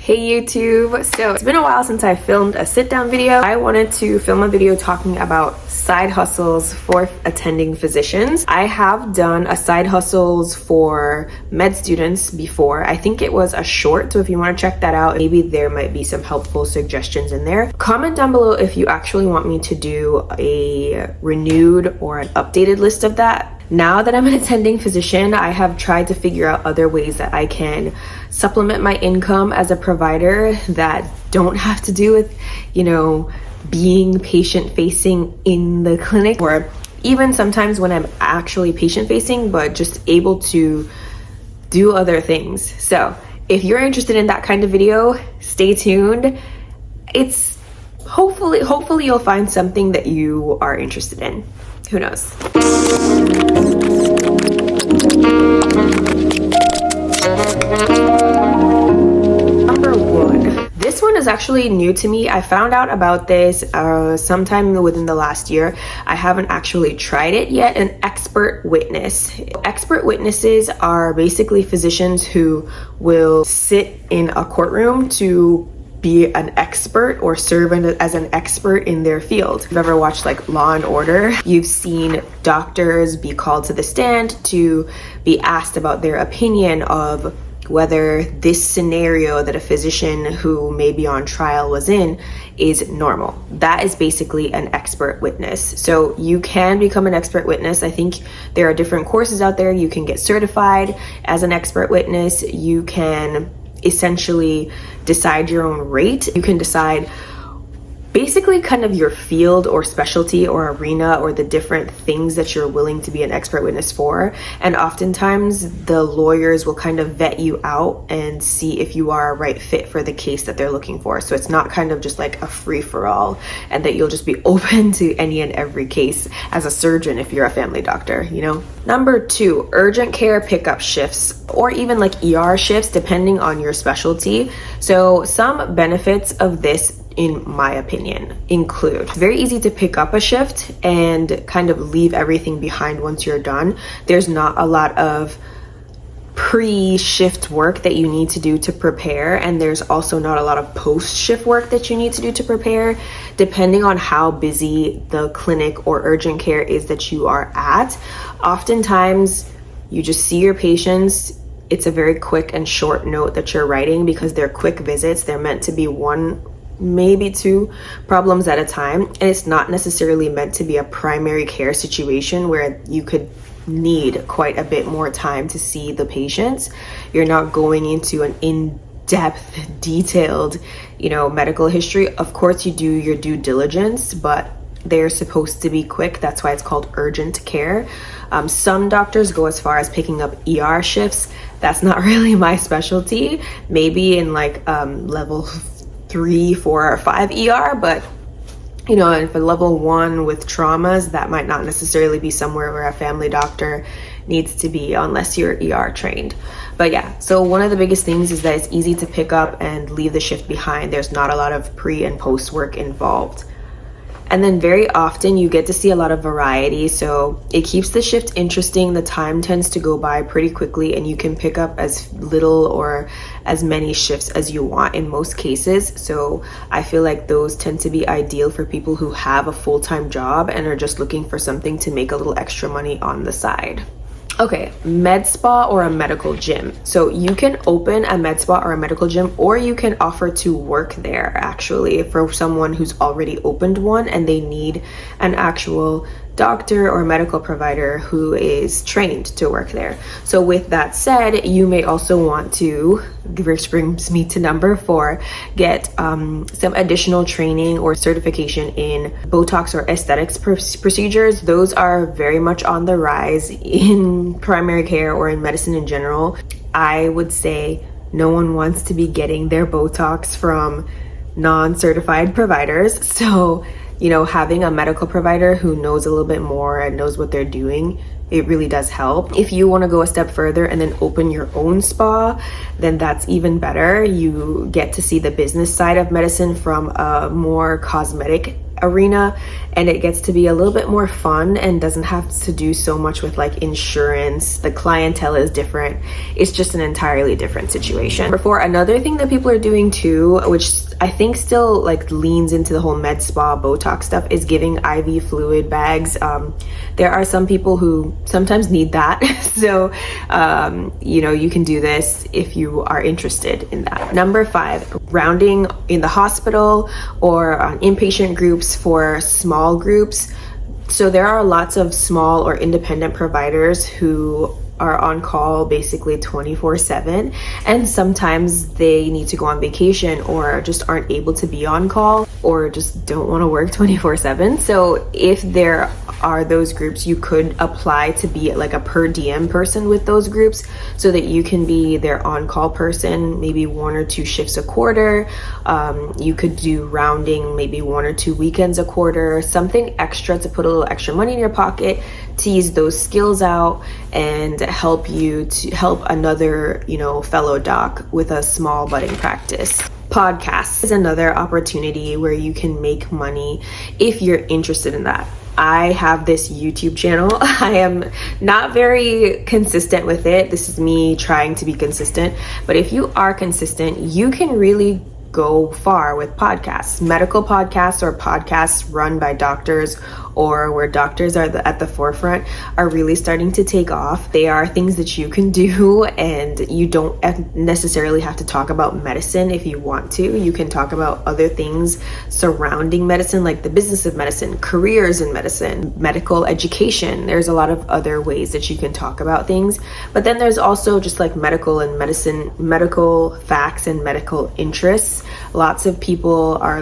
Hey YouTube! So it's been a while since I filmed a sit-down video. I wanted to film a video talking about side hustles for attending physicians. I have done a side hustles for med students before. I think it was a short, so if you want to check that out, maybe there might be some helpful suggestions in there. Comment down below if you actually want me to do a renewed or an updated list of that. Now that I'm an attending physician, I have tried to figure out other ways that I can supplement my income as a provider that don't have to do with, being patient facing in the clinic, or even sometimes when I'm actually patient facing, but just able to do other things. So if you're interested in that kind of video, stay tuned. It's hopefully you'll find something that you are interested in. Who knows? Number one. This one is actually new to me. I found out about this sometime within the last year. I haven't actually tried it yet. An expert witness. Expert witnesses are basically physicians who will sit in a courtroom to be an expert or serve as an expert in their field. If you've ever watched like Law and Order, you've seen doctors be called to the stand to be asked about their opinion of whether this scenario that a physician who may be on trial was in is normal. That is basically an expert witness. So you can become an expert witness. I think there are different courses out there. You can get certified as an expert witness. You can essentially decide your own rate. You can decide basically kind of your field or specialty or arena or the different things that you're willing to be an expert witness for. And oftentimes the lawyers will kind of vet you out and see if you are a right fit for the case that they're looking for. So it's not kind of just like a free-for-all and that you'll just be open to any and every case as a surgeon if you're a family doctor, Number two, urgent care pickup shifts or even like ER shifts depending on your specialty. So some benefits of this, in my opinion, include it's very easy to pick up a shift and kind of leave everything behind once you're done. There's not a lot of pre-shift work that you need to do to prepare, and there's also not a lot of post-shift work that you need to do to prepare, depending on how busy the clinic or urgent care is that you are at. Oftentimes you just see your patients. It's a very quick and short note that you're writing because they're quick visits. They're meant to be one, maybe two problems at a time, and it's not necessarily meant to be a primary care situation where you could need quite a bit more time to see the patients. You're not going into an in-depth, detailed, medical history. Of course, you do your due diligence, but they're supposed to be quick. That's why it's called urgent care. Some doctors go as far as picking up ER shifts. That's not really my specialty. Maybe in like level 3, 4, or 5 ER, but and for level 1 with traumas, that might not necessarily be somewhere where a family doctor needs to be unless you're ER trained. But yeah, so one of the biggest things is that it's easy to pick up and leave the shift behind. There's not a lot of pre and post work involved. And then very often you get to see a lot of variety, so it keeps the shift interesting. The time tends to go by pretty quickly and you can pick up as little or as many shifts as you want in most cases. So I feel like those tend to be ideal for people who have a full-time job and are just looking for something to make a little extra money on the side. Okay, med spa or a medical gym. So you can open a med spa or a medical gym, or you can offer to work there actually for someone who's already opened one and they need an actual doctor or medical provider who is trained to work there. So with that said, you may also want to, which brings me to number 4, get some additional training or certification in Botox or aesthetics procedures. Those are very much on the rise in primary care or in medicine in general. I would say no one wants to be getting their Botox from non-certified providers. So having a medical provider who knows a little bit more and knows what they're doing, it really does help. If you want to go a step further and then open your own spa, then that's even better. You get to see the business side of medicine from a more cosmetic arena, and it gets to be a little bit more fun and doesn't have to do so much with like insurance. The clientele is different. It's just an entirely different situation. For another thing that people are doing too, which I think still like leans into the whole med spa Botox stuff, is giving IV fluid bags. There are some people who sometimes need that. So, you know, you can do this if you are interested in that. Number 5, rounding in the hospital or on inpatient groups for small groups. So there are lots of small or independent providers who are on call basically 24/7, and sometimes they need to go on vacation or just aren't able to be on call or just don't want to work 24/7. So if there are those groups, you could apply to be like a per diem person with those groups so that you can be their on-call person, maybe 1 or 2 shifts a quarter. You could do rounding maybe 1 or 2 weekends a quarter, something extra to put a little extra money in your pocket, tease those skills out and help you to help another, you know, fellow doc with a small budding practice. Podcasts is another opportunity where you can make money if you're interested in that. I have this YouTube channel. I am not very consistent with it. This is me trying to be consistent. But if you are consistent, you can really go far with podcasts, medical podcasts or podcasts run by doctors or where doctors are at the forefront are really starting to take off. They are things that you can do, and you don't necessarily have to talk about medicine if you want to. You can talk about other things surrounding medicine, like the business of medicine, careers in medicine, medical education. There's a lot of other ways that you can talk about things. But then there's also just like medical and medicine, medical facts and medical interests. Lots of people are,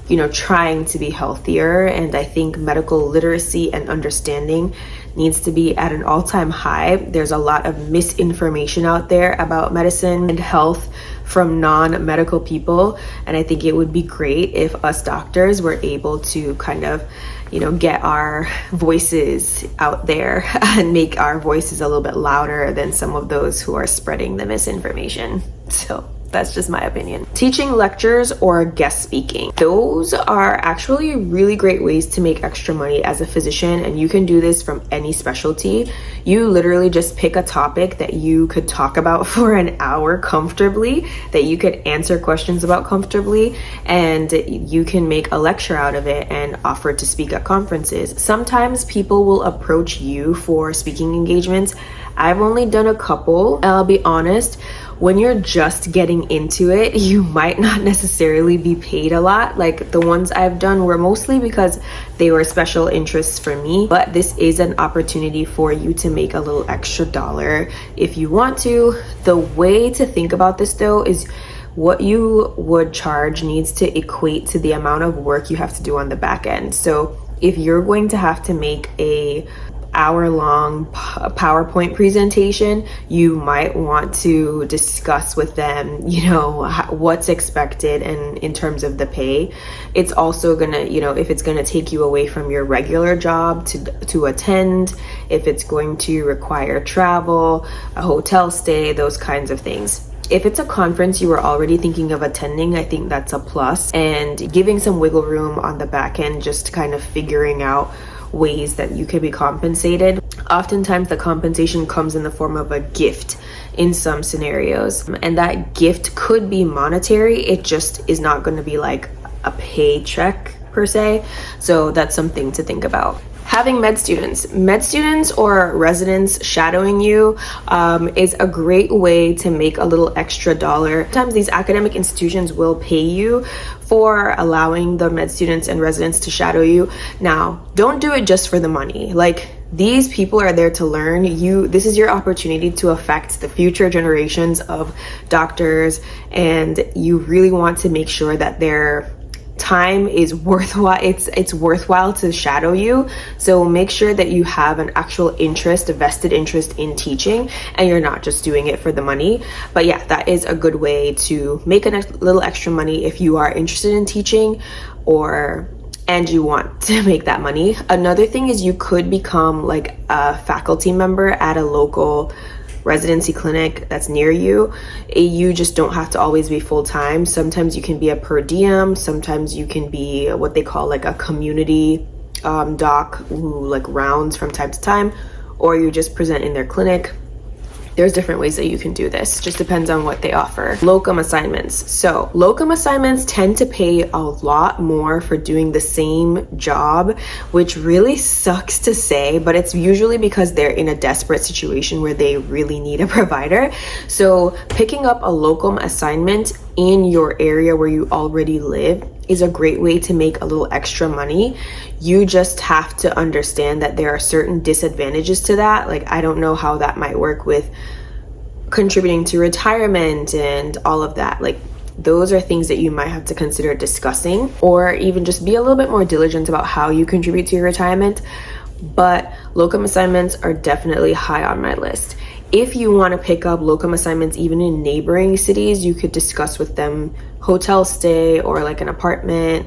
you know, trying to be healthier, and I think medical literacy and understanding needs to be at an all-time high. There's a lot of misinformation out there about medicine and health from non-medical people, and I think it would be great if us doctors were able to kind of, you know, get our voices out there and make our voices a little bit louder than some of those who are spreading the misinformation. So that's just my opinion. Teaching lectures or guest speaking. Those are actually really great ways to make extra money as a physician, and you can do this from any specialty. You literally just pick a topic that you could talk about for an hour comfortably, that you could answer questions about comfortably, and you can make a lecture out of it and offer to speak at conferences. Sometimes people will approach you for speaking engagements. I've only done a couple. I'll be honest, when you're just getting into it, you might not necessarily be paid a lot. Like the ones I've done were mostly because they were special interests for me, but this is an opportunity for you to make a little extra dollar if you want to. The way to think about this though is what you would charge needs to equate to the amount of work you have to do on the back end. So if you're going to have to make a hour-long PowerPoint presentation, you might want to discuss with them, you know, what's expected and in terms of the pay. It's also gonna, you know, if it's gonna take you away from your regular job to attend, if it's going to require travel, a hotel stay, those kinds of things. If it's a conference you were already thinking of attending, I think that's a plus, and giving some wiggle room on the back end, just kind of figuring out ways that you can be compensated. Oftentimes the compensation comes in the form of a gift in some scenarios, and that gift could be monetary. It just is not going to be like a paycheck per se. So that's something to think about. Having med students or residents shadowing you is a great way to make a little extra dollar. Sometimes these academic institutions will pay you for allowing the med students and residents to shadow you. Now, don't do it just for the money. Like, these people are there to learn. This is your opportunity to affect the future generations of doctors, and you really want to make sure that their time is worthwhile. It's worthwhile to shadow you. So make sure that you have an actual interest, a vested interest in teaching, and you're not just doing it for the money. But yeah, that is a good way to make a little extra money if you are interested in teaching and you want to make that money. Another thing is you could become like a faculty member at a local residency clinic that's near you. You just don't have to always be full-time. Sometimes you can be a per diem, sometimes you can be what they call like a community doc who like rounds from time to time, or you just present in their clinic. There's different ways that you can do this. Just depends on what they offer. Locum assignments. So locum assignments tend to pay a lot more for doing the same job, which really sucks to say, but it's usually because they're in a desperate situation where they really need a provider. So picking up a locum assignment in your area where you already live is a great way to make a little extra money. You just have to understand that there are certain disadvantages to that. Like, I don't know how that might work with contributing to retirement and all of that. Like, those are things that you might have to consider discussing, or even just be a little bit more diligent about how you contribute to your retirement. But locum assignments are definitely high on my list. If you want to pick up locum assignments even in neighboring cities, you could discuss with them hotel stay or like an apartment,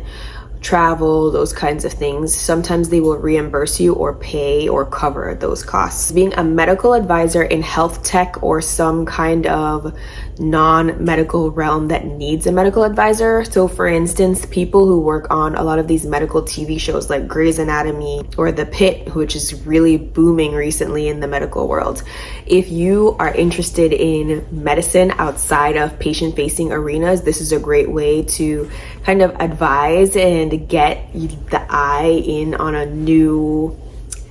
travel, those kinds of things. Sometimes they will reimburse you or pay or cover those costs. Being a medical advisor in health tech or some kind of non-medical realm that needs a medical advisor. So for instance, people who work on a lot of these medical TV shows like Grey's Anatomy or The Pitt, which is really booming recently in the medical world. If you are interested in medicine outside of patient-facing arenas, this is a great way to kind of advise and get the eye in on a new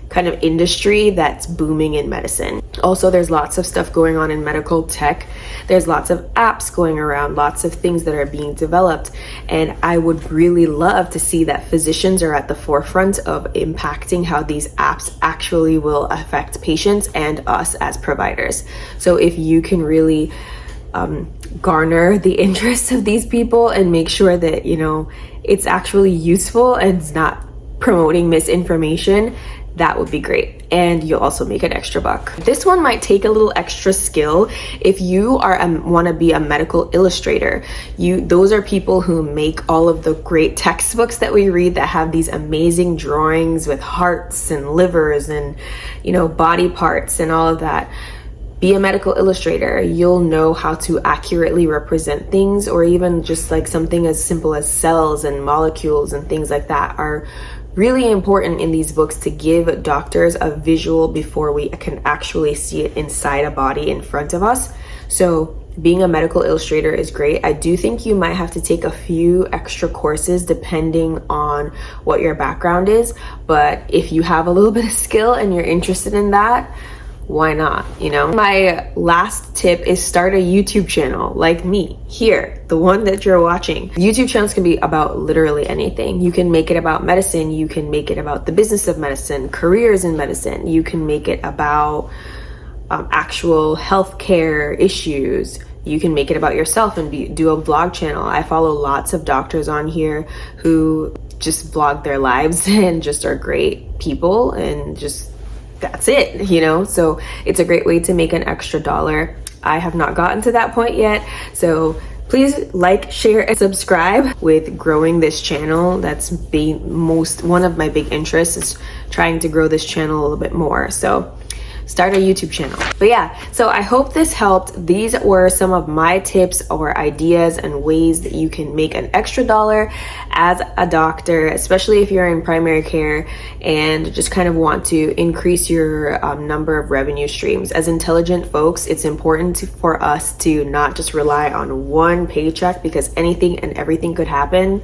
kind of industry that's booming in medicine. Also, there's lots of stuff going on in medical tech. There's lots of apps going around, lots of things that are being developed. And I would really love to see that physicians are at the forefront of impacting how these apps actually will affect patients and us as providers. So if you can really garner the interest of these people and make sure that, you know, it's actually useful and it's not promoting misinformation, that would be great. And you'll also make an extra buck. This one might take a little extra skill. If you are want to be a medical illustrator, those are people who make all of the great textbooks that we read that have these amazing drawings with hearts and livers and, you know, body parts and all of that. Be a medical illustrator. You'll know how to accurately represent things, or even just like something as simple as cells and molecules and things like that are really important in these books to give doctors a visual before we can actually see it inside a body in front of us. So being a medical illustrator is great. I do think you might have to take a few extra courses depending on what your background is, but if you have a little bit of skill and you're interested in that, why not, you know? My last tip is start a YouTube channel like me here, the one that you're watching. YouTube channels can be about literally anything. You can make it about medicine. You can make it about the business of medicine, careers in medicine. You can make it about actual healthcare issues. You can make it about yourself and do a vlog channel. I follow lots of doctors on here who just vlog their lives and just are great people, and just that's it, you know? So it's a great way to make an extra dollar. I have not gotten to that point yet. So please like, share, and subscribe. With growing this channel, that's one of my big interests, is trying to grow this channel a little bit more. So start a YouTube channel. But yeah, so I hope this helped. These were some of my tips or ideas and ways that you can make an extra dollar as a doctor, especially if you're in primary care and just kind of want to increase your number of revenue streams. As intelligent folks, it's important for us to not just rely on one paycheck, because anything and everything could happen.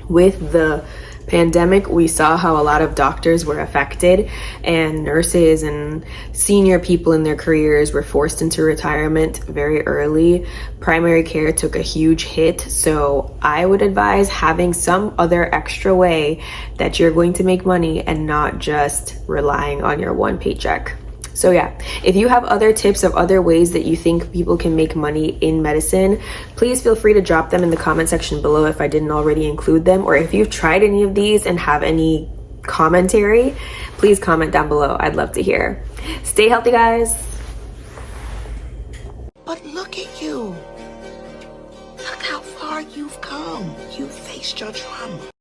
With the pandemic, we saw how a lot of doctors were affected, and nurses and senior people in their careers were forced into retirement very early. Primary care took a huge hit. So I would advise having some other extra way that you're going to make money and not just relying on your one paycheck. So yeah, if you have other tips of other ways that you think people can make money in medicine, please feel free to drop them in the comment section below if I didn't already include them. Or if you've tried any of these and have any commentary, please comment down below. I'd love to hear. Stay healthy, guys. But look at you. Look how far you've come. You faced your trauma.